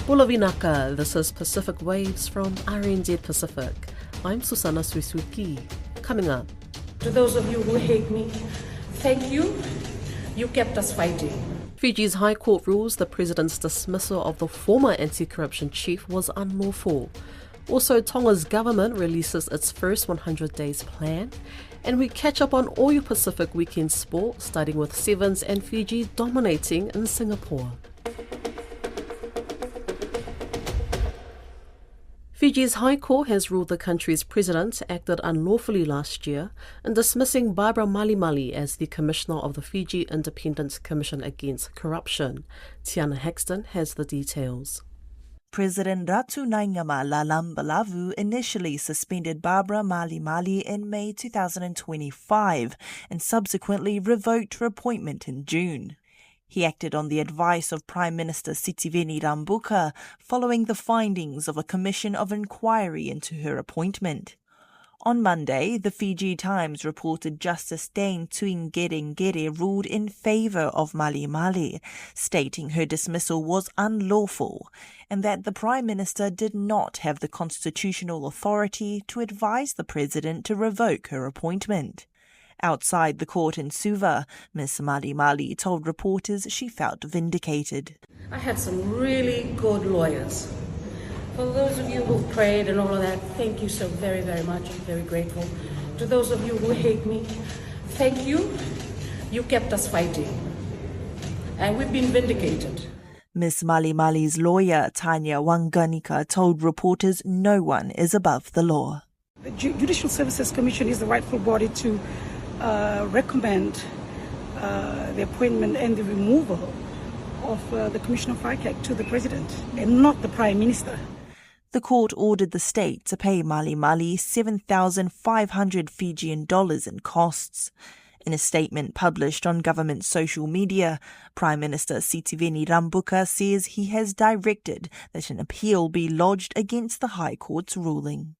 Ula vinaka, this is Pacific Waves from RNZ Pacific. I'm Susana Suisuki. Coming up. To those of you who hate me, thank you. You kept us fighting. Fiji's High Court rules the president's dismissal of the former anti-corruption chief was unlawful. Also, Tonga's government releases its first 100 days plan. And we catch up on all your Pacific weekend sport, starting with Sevens and Fiji dominating in Singapore. Fiji's High Court has ruled the country's president acted unlawfully last year in dismissing Barbara Malimali as the commissioner of the Fiji Independent Commission Against Corruption. Tiana Haxton has the details. President Ratu Naingama Lalambalavu initially suspended Barbara Malimali in May 2025 and subsequently revoked her appointment in June. He acted on the advice of Prime Minister Sitiveni Rabuka following the findings of a commission of inquiry into her appointment. On Monday, the Fiji Times reported Justice Dane Tuingere ruled in favour of Malimali, stating her dismissal was unlawful and that the Prime Minister did not have the constitutional authority to advise the President to revoke her appointment. Outside the court in Suva, Ms. Malimali told reporters she felt vindicated. I had some really good lawyers. For those of you who prayed and all of that, thank you so very, very much. I'm very grateful. To those of you who hate me, thank you. You kept us fighting. And we've been vindicated. Ms. Malimali's lawyer, Tanya Wanganika, told reporters no one is above the law. The Judicial Services Commission is the rightful body to recommend the appointment and the removal of the Commissioner of FICAC to the President and not the Prime Minister. The court ordered the state to pay Malimali $7,500 Fijian in costs. In a statement published on government social media, Prime Minister Sitiveni Rabuka says he has directed that an appeal be lodged against the High Court's ruling.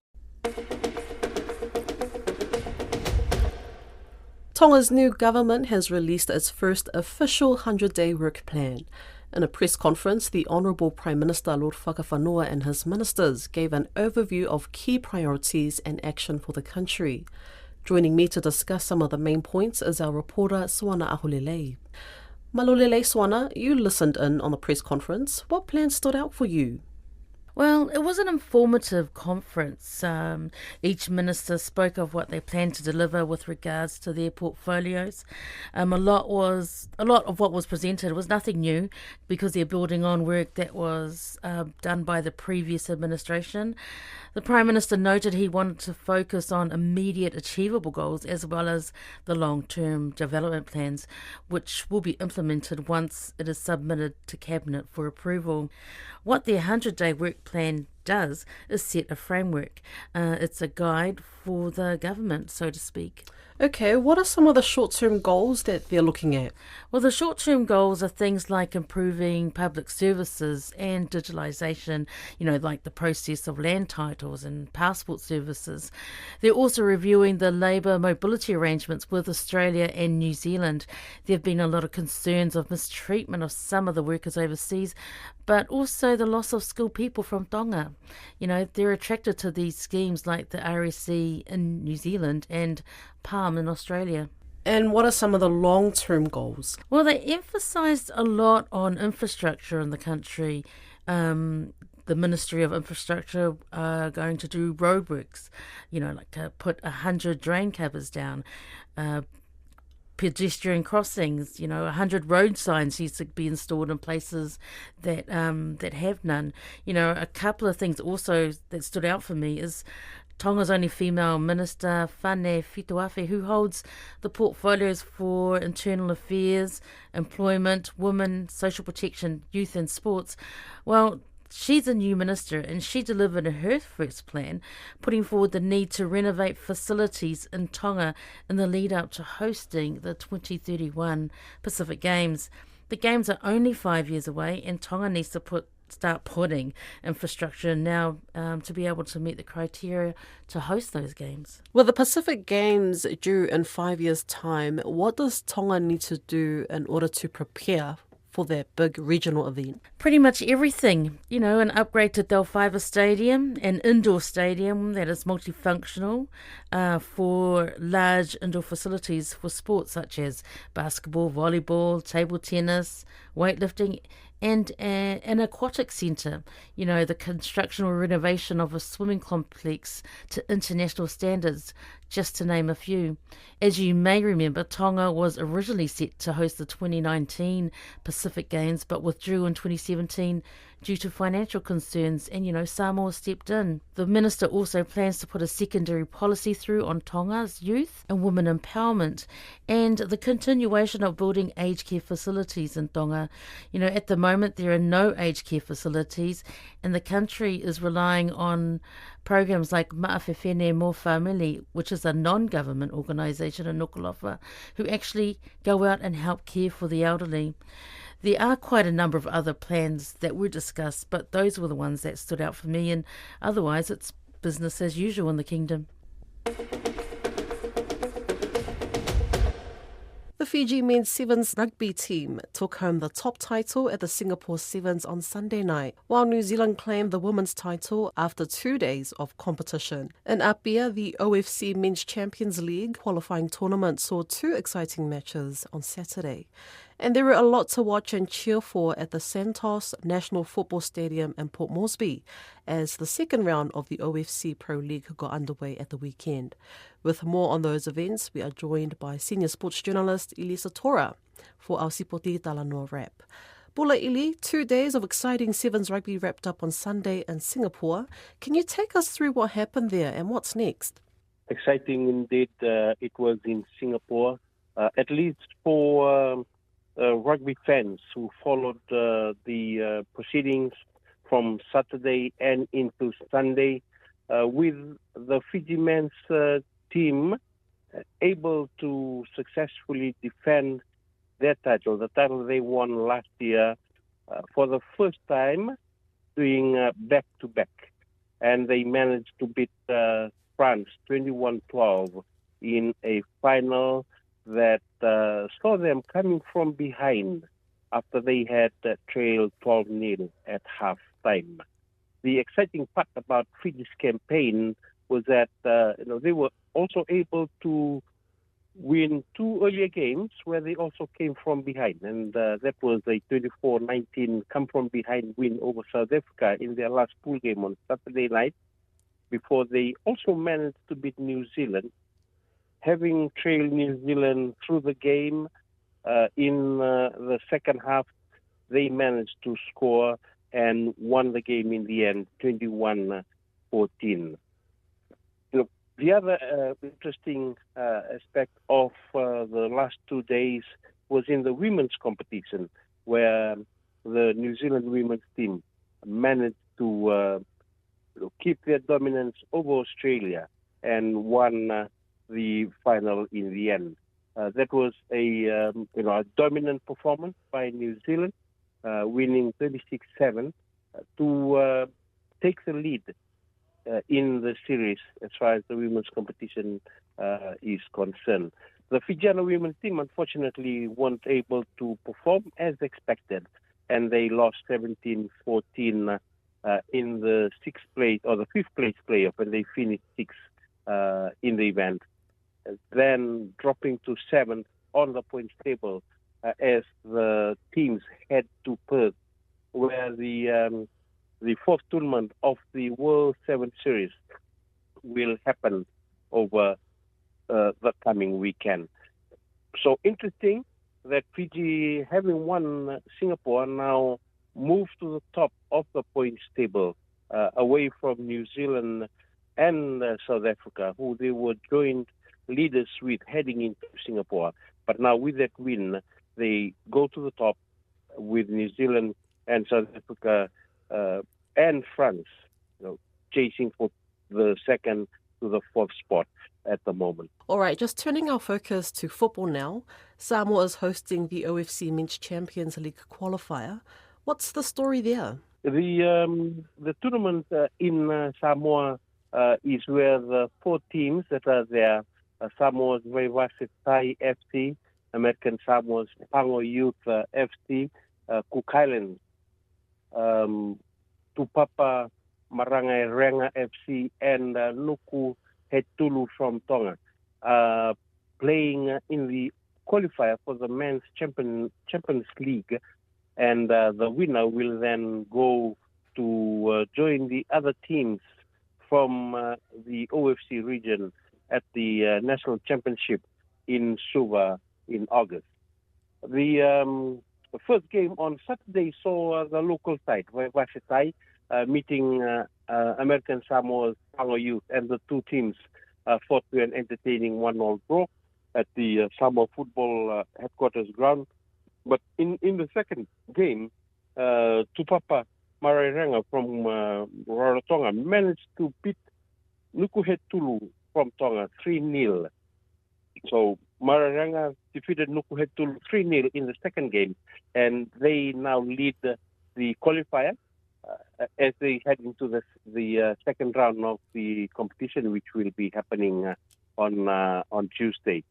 Tonga's new government has released its first official 100-day work plan. In a press conference, the Honourable Prime Minister Lord Whakawhanua and his ministers gave an overview of key priorities and action for the country. Joining me to discuss some of the main points is our reporter Swana Ahulele. Malolele Swana, you listened in on the press conference. What plans stood out for you? Well, it was an informative conference. Each minister spoke of what they planned to deliver with regards to their portfolios. A lot of what was presented was nothing new because they're building on work that was done by the previous administration. The Prime Minister noted he wanted to focus on immediate achievable goals as well as the long-term development plans, which will be implemented once it is submitted to Cabinet for approval. What their 100-day work plan does is set a framework. It's a guide for the government, so to speak. Okay, what are some of the short-term goals that they're looking at? Well, the short-term goals are things like improving public services and digitalisation, like the process of land titles and passport services. They're also reviewing the labour mobility arrangements with Australia and New Zealand. There have been a lot of concerns of mistreatment of some of the workers overseas, but also the loss of skilled people from Tonga. They're attracted to these schemes like the RSC in New Zealand and PALM in Australia. And what are some of the long-term goals? Well, they emphasised a lot on infrastructure in the country. The Ministry of Infrastructure are going to do roadworks, put 100 drain covers down, pedestrian crossings, 100 road signs needs to be installed in places that have none. A couple of things also that stood out for me is Tonga's only female minister, Fane Fituafe, who holds the portfolios for internal affairs, employment, women, social protection, youth and sports. Well, she's a new minister and she delivered her first plan, putting forward the need to renovate facilities in Tonga in the lead up to hosting the 2031 Pacific Games. The Games are only 5 years away and Tonga needs to start putting infrastructure now to be able to meet the criteria to host those games. With the Pacific Games due in 5 years' time, what does Tonga need to do in order to prepare for their big regional event? Pretty much everything. You know, an upgrade to Delphiva Stadium, an indoor stadium that is multifunctional for large indoor facilities for sports such as basketball, volleyball, table tennis, weightlifting, and an aquatic centre. You know, the construction or renovation of a swimming complex to international standards, just to name a few. As you may remember, Tonga was originally set to host the 2019 Pacific Games, but withdrew in 2017 due to financial concerns, and, you know, Samoa stepped in. The minister also plans to put a secondary policy through on Tonga's youth and women empowerment and the continuation of building aged care facilities in Tonga. You know, at the moment there are no aged care facilities, and the country is relying on programs like Ma'awhewhene Mo Family, which is a non-government organisation in Nuku'alofa, who actually go out and help care for the elderly. There are quite a number of other plans that were discussed, but those were the ones that stood out for me, and otherwise it's business as usual in the kingdom. The Fiji men's Sevens rugby team took home the top title at the Singapore Sevens on Sunday night, while New Zealand claimed the women's title after 2 days of competition. In Apia, the OFC Men's Champions League qualifying tournament saw 2 exciting matches on Saturday. And there were a lot to watch and cheer for at the Santos National Football Stadium in Port Moresby as the second round of the OFC Pro League got underway at the weekend. With more on those events, we are joined by senior sports journalist Elisa Tora for our Sipoti Talanoa Wrap. Bula Ili, 2 days of exciting Sevens rugby wrapped up on Sunday in Singapore. Can you take us through what happened there and what's next? Exciting indeed. It was in Singapore, at least for rugby fans who followed the proceedings from Saturday and into Sunday, with the Fiji men's team able to successfully defend their title, the title they won last year for the first time, doing back-to-back. And they managed to beat France 21-12 in a final that saw them coming from behind after they had trailed 12-0 at half-time. The exciting part about Fiji's campaign was that they were also able to win 2 earlier games where they also came from behind, and that was a 24-19 come-from-behind win over South Africa in their last pool game on Saturday night, before they also managed to beat New Zealand. Having trailed New Zealand through the game, in the second half, they managed to score and won the game in the end, 21-14. The other interesting aspect of the last 2 days was in the women's competition, where the New Zealand women's team managed to keep their dominance over Australia and won the final in the end. That was a dominant performance by New Zealand, winning 36-7 to take the lead in the series as far as the women's competition is concerned. The Fijiana women's team, unfortunately, weren't able to perform as expected, and they lost 17-14 in the sixth place or the fifth place playoff, and they finished sixth in the event. Then dropping to seventh on the points table as the teams head to Perth, where the fourth tournament of the World Seven Series will happen over the coming weekend. So interesting that Fiji, having won Singapore, now moves to the top of the points table, away from New Zealand and South Africa, who they were joint leaders with heading into Singapore. But now with that win, they go to the top with New Zealand and South Africa and France, chasing for the second to the fourth spot at the moment. All right, just turning our focus to football now. Samoa is hosting the OFC Men's Champions League qualifier. What's the story there? The tournament in Samoa is where the 4 teams that are there, Samoa's Vaivase Thai FC, American Samoa's Pango Youth FC, Cook Islands, Tupapa, Marangai Renga FC, and Nuku Hetulu from Tonga, playing in the qualifier for the Men's Champions League, and the winner will then go to join the other teams from the OFC region at the National Championship in Suva in August. The first game on Saturday saw the local side, Vasetai, meeting American Samoa's Tonga Youth, and the two teams fought to an entertaining 1-1 draw at the Samoa Football Headquarters ground. But in the second game, Tupapa Maraerenga from Rarotonga managed to beat Nukuhetulu from Tonga 3-0. So Maraerenga defeated Nukuhetulu 3-0 in the second game, and they now lead the qualifier as they head into the second round of the competition, which will be happening on Tuesday.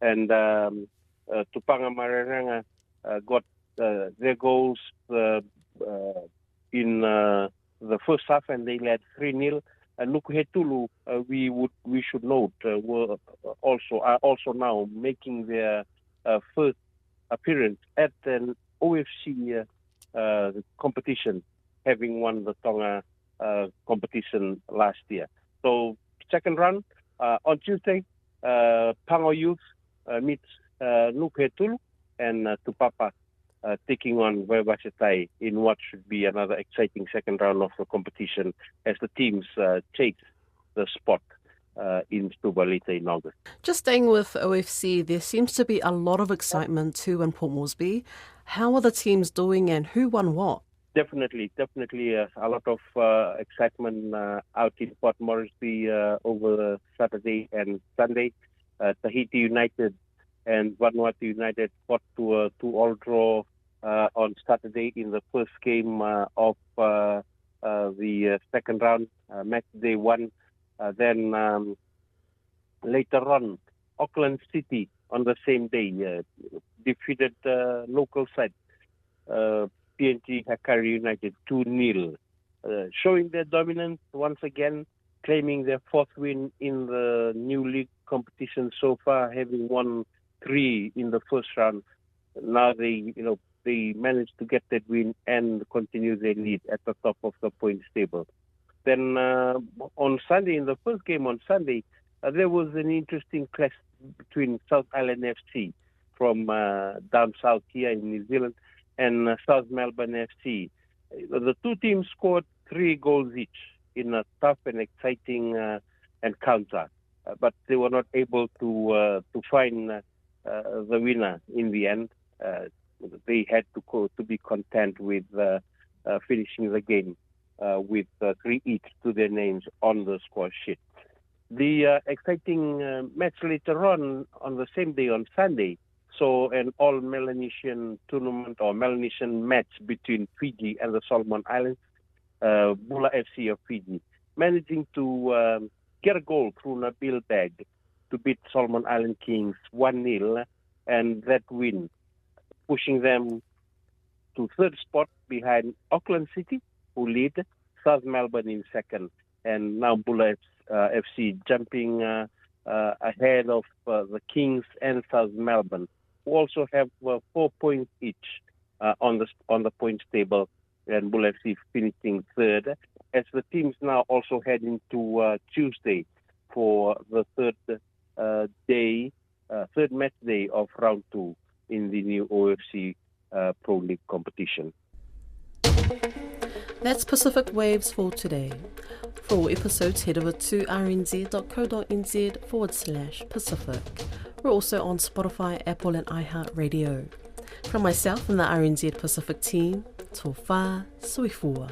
And Tupanga Maraerenga got their goals in the first half, and they led 3-0. And Nukuhetulu, we should note, are also now making their first appearance at an OFC competition, having won the Tonga competition last year. So second round on Tuesday, Pango Youth meets Nukuhetulu, and Tupapa taking on Vasetai in what should be another exciting second round of the competition as the teams chase the spot in Stuba later in August. Just staying with OFC, there seems to be a lot of excitement too in Port Moresby. How are the teams doing and who won what? Definitely a lot of excitement out in Port Moresby over Saturday and Sunday. Tahiti United and Vanuatu United fought to a 2-2 draw on Saturday in the first game of the second round, match day 1. Then later on, Auckland City on the same day defeated local side PNG Hakari United 2-0, showing their dominance once again, claiming their fourth win in the new league competition so far, having won 3 in the first round. Now they managed to get that win and continue their lead at the top of the points table. Then on Sunday, in the first game on Sunday, there was an interesting clash between South Island FC from down south here in New Zealand and South Melbourne FC. The two teams scored 3 goals each in a tough and exciting encounter, but they were not able to find the winner in the end. They had to be content with finishing the game with 3 each to their names on the score sheet. The exciting match later on the same day on Sunday, saw an all-Melanesian tournament or Melanesian match between Fiji and the Solomon Islands. Bula FC of Fiji managing to get a goal through Nabil Bag to beat Solomon Island Kings 1-0, and that win pushing them to third spot behind Auckland City, who lead, South Melbourne in second, and now Bula FC jumping ahead of the Kings and South Melbourne, who also have 4 points each on the points table, and Bula FC finishing third, as the teams now also head into Tuesday for the third match day of round 2 in the new OFC Pro League competition. That's Pacific Waves for today. For all episodes, head over to rnz.co.nz/Pacific. We're also on Spotify, Apple and iHeartRadio. From myself and the RNZ Pacific team, tō whā, sui fua.